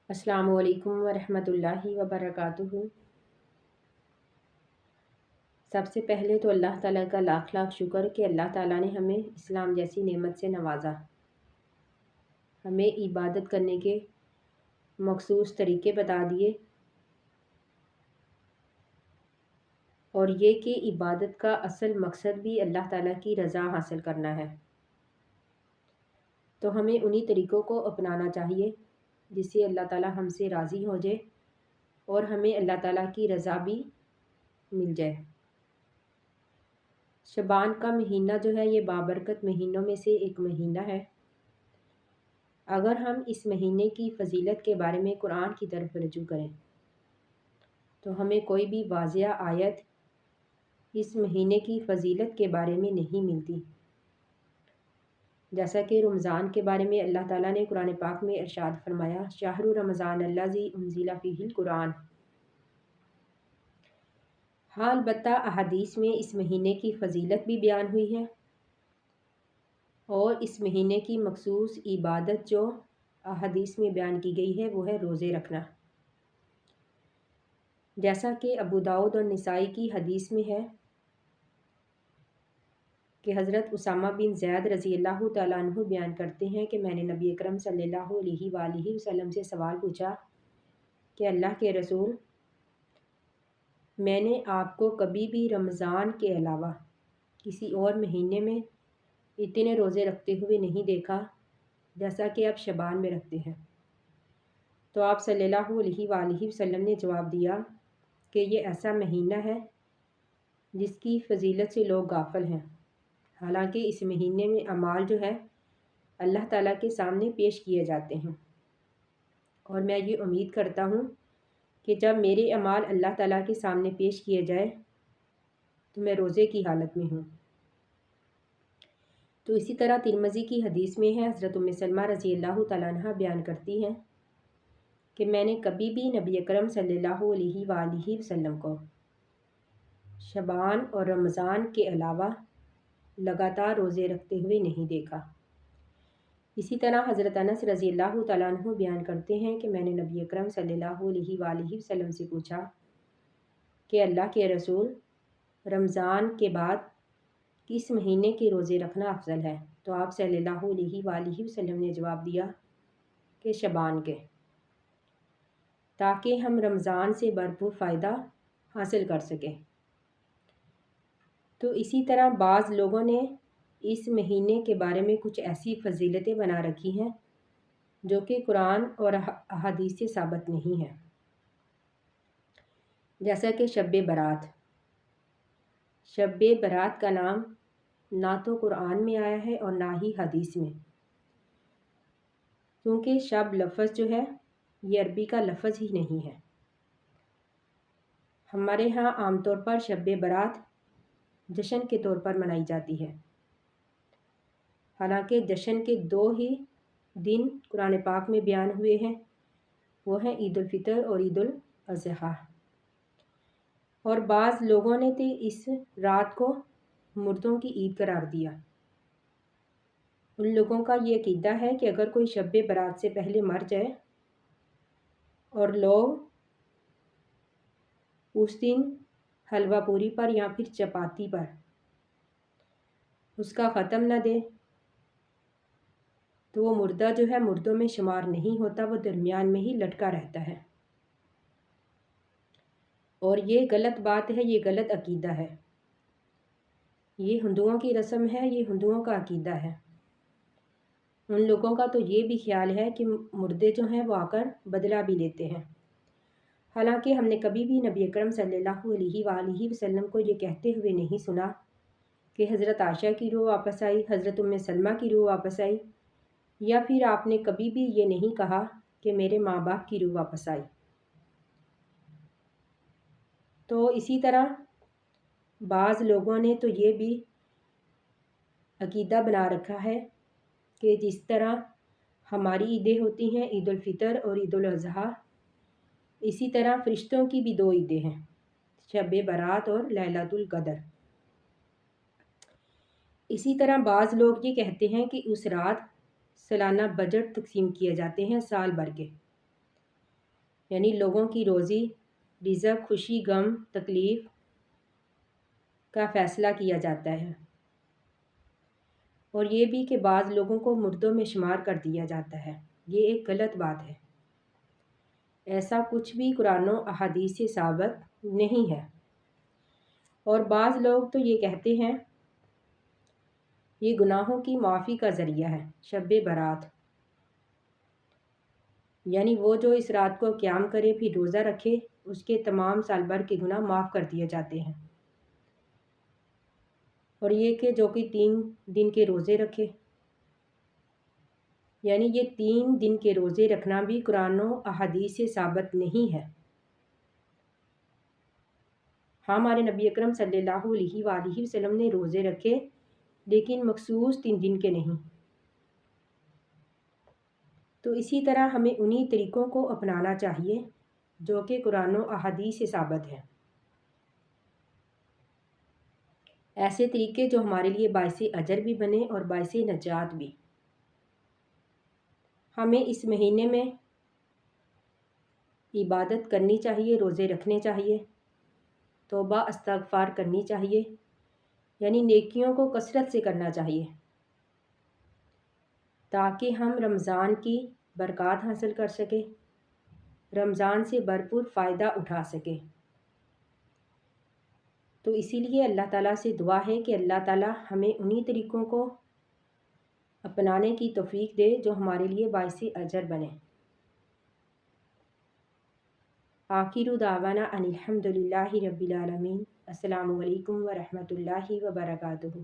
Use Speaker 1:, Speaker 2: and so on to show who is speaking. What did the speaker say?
Speaker 1: अस्सलामु अलैकुम वरहमतुल्लाहि वबरकातुहू। सबसे पहले तो अल्लाह ताला का लाख लाख शुक्र कि अल्लाह ताला ने हमें इस्लाम जैसी नेमत से नवाजा, हमें इबादत करने के मखसूस तरीके बता दिए और ये कि इबादत का असल मकसद भी अल्लाह ताला की रज़ा हासिल करना है। तो हमें उन्हीं तरीक़ों को अपनाना चाहिए जिससे अल्लाह ताला हमसे राज़ी हो जाए और हमें अल्लाह ताला की रज़ा भी मिल जाए। शबान का महीना जो है ये बाबरकत महीनों में से एक महीना है। अगर हम इस महीने की फ़जीलत के बारे में कुरान की तरफ रजू करें तो हमें कोई भी वाज़िया आयत इस महीने की फ़जीलत के बारे में नहीं मिलती। जैसा कि रमज़ान के बारे में अल्लाह ताला ने कुरान पाक में इरशाद फरमाया, शाहरु रमज़ान अल्लज़ी उन्ज़िला फ़ीहिल कुरान। हाँ, अलबत्ता अहादीस में इस महीने की फ़जीलत भी बयान हुई है और इस महीने की मखसूस इबादत जो अहादीस में बयान की गई है वो है रोज़े रखना। जैसा कि अबू दाऊद और निसाई की हदीस में है कि हज़रत उसामा बिन ज़ैद रज़ी अल्लाह तआला अन्हु बयान करते हैं कि मैंने नबी अकरम सल्लल्लाहु अलैहि वसल्लम से सवाल पूछा कि अल्लाह के रसूल, मैंने आपको कभी भी रमज़ान के अलावा किसी और महीने में इतने रोज़े रखते हुए नहीं देखा जैसा कि आप शबान में रखते हैं। तो आप सल्लल्लाहु अलैहि वसल्लम ने जवाब दिया कि ये ऐसा महीना है जिसकी फ़जीलत से लोग गाफिल हैं। हालांकि इस महीने में अमाल जो है अल्लाह ताला के सामने पेश किए जाते हैं और मैं ये उम्मीद करता हूँ कि जब मेरे अमाल अल्लाह ताला के सामने पेश किए जाए तो मैं रोज़े की हालत में हूँ। तो इसी तरह तिरमिज़ी की हदीस में है, हज़रत उम्मे सलमा रज़ी अल्लाह तआला अन्हा बयान करती हैं कि मैंने कभी भी नबी अकरम सल्लल्लाहु अलैहि वसल्लम को शबान और रमज़ान के अलावा लगातार रोज़े रखते हुए नहीं देखा। इसी तरह हज़रत अनस रज़ी अल्लाह तआला अन्हु बयान करते हैं कि मैंने नबी अकरम सल्लल्लाहु अलैहि वसल्लम से पूछा कि अल्लाह के रसूल, रमज़ान के बाद किस महीने के रोज़े रखना अफजल है? तो आप सल्लल्लाहु अलैहि वसल्लम ने जवाब दिया कि शबान के, ताकि हम रमज़ान से भरपूर फ़ायदा हासिल कर सकें। तो इसी तरह बाज़ लोगों ने इस महीने के बारे में कुछ ऐसी फ़जीलतें बना रखी हैं जो कि कुरान और अहादीस से साबित नहीं है। जैसा कि शब बारात। शब बारात का नाम ना तो कुरान में आया है और ना ही हदीस में, क्योंकि शब लफ्ज़ जो है ये अरबी का लफ्ज़ ही नहीं है। हमारे यहाँ आमतौर पर शब बारात जश्न के तौर पर मनाई जाती है। हालांकि जश्न के दो ही दिन कुरान पाक में बयान हुए हैं, वो हैं ईद उल फितर और ईद उल अज़हा। और बाज़ लोगों ने तो इस रात को मुर्दों की ईद करार दिया। उन लोगों का ये अकीदा है कि अगर कोई शब बारात से पहले मर जाए और लोग उस दिन हलवा पूरी पर या फिर चपाती पर उसका ख़त्म न दे तो वो मुर्दा जो है मुर्दों में शुमार नहीं होता, वो दरमियान में ही लटका रहता है। और ये गलत बात है, ये गलत अकीदा है। ये हिंदुओं की रस्म है, ये हिंदुओं का अकीदा है। उन लोगों का तो ये भी ख्याल है कि मुर्दे जो हैं वो आकर बदला भी लेते हैं। हालांकि हमने कभी भी नबी अकरम सल्लल्लाहु अलैहि वसल्लम को ये कहते हुए नहीं सुना कि हज़रत आयशा की रूह वापस आई, हज़रत उम्मे सलमा की रूह वापस आई, या फिर आपने कभी भी ये नहीं कहा कि मेरे माँ बाप की रूह वापस आई। तो इसी तरह बाज़ लोगों ने तो ये भी अकीदा बना रखा है कि जिस तरह हमारी ईदें होती हैं, ईद उल फितर और ईद उल अज़हा, इसी तरह फ़रिश्तों की भी दो ईदें हैं, शब बारात और लैलतुल क़द्र। इसी तरह बाज़ लोग ये कहते हैं कि उस रात सालाना बजट तकसीम किए जाते हैं साल भर के। یعنی لوگوں کی روزی، رزق، خوشی، غم، تکلیف کا فیصلہ کیا جاتا ہے، اور یہ بھی کہ بعض لوگوں کو مردوں میں شمار کر دیا جاتا ہے۔ یہ ایک غلط بات ہے، ایسا کچھ بھی قرآن و احادیث سے ثابت نہیں ہے۔ اور بعض لوگ تو یہ کہتے ہیں یہ گناہوں کی معافی کا ذریعہ ہے۔ شب برات، یعنی وہ جو اس رات کو قیام کرے پھر روزہ رکھے، اس کے تمام سال بھر کے گناہ معاف کر دیے جاتے ہیں۔ اور یہ کہ جو کہ 3 دن کے روزے رکھے، یعنی یہ 3 دن کے روزے رکھنا بھی قرآن و احادیث سے ثابت نہیں ہے۔ ہاں، ہمارے نبی اکرم صلی اللہ علیہ وآلہ وسلم نے روزے رکھے، لیکن مخصوص 3 دن کے نہیں۔ تو اسی طرح ہمیں انہی طریقوں کو اپنانا چاہیے جو کہ قرآن و احادیث سے ثابت ہے، ایسے طریقے جو ہمارے لیے باعث اجر بھی بنے اور باعث نجات بھی۔ ہمیں اس مہینے میں عبادت کرنی چاہیے، روزے رکھنے چاہیے، توبہ استغفار کرنی چاہیے، یعنی نیکیوں کو کثرت سے کرنا چاہیے تاکہ ہم رمضان کی برکات حاصل کر سکیں، رمضان سے بھرپور فائدہ اٹھا سکیں۔ تو اسی لیے اللہ تعالیٰ سے دعا ہے کہ اللہ تعالیٰ ہمیں انہی طریقوں کو اپنانے کی توفیق دے جو ہمارے لیے باعث اجر بنے۔ آخر دعوانا ان الحمد للہ رب العالمین۔ السلام علیکم ورحمۃ اللہ وبرکاتہ۔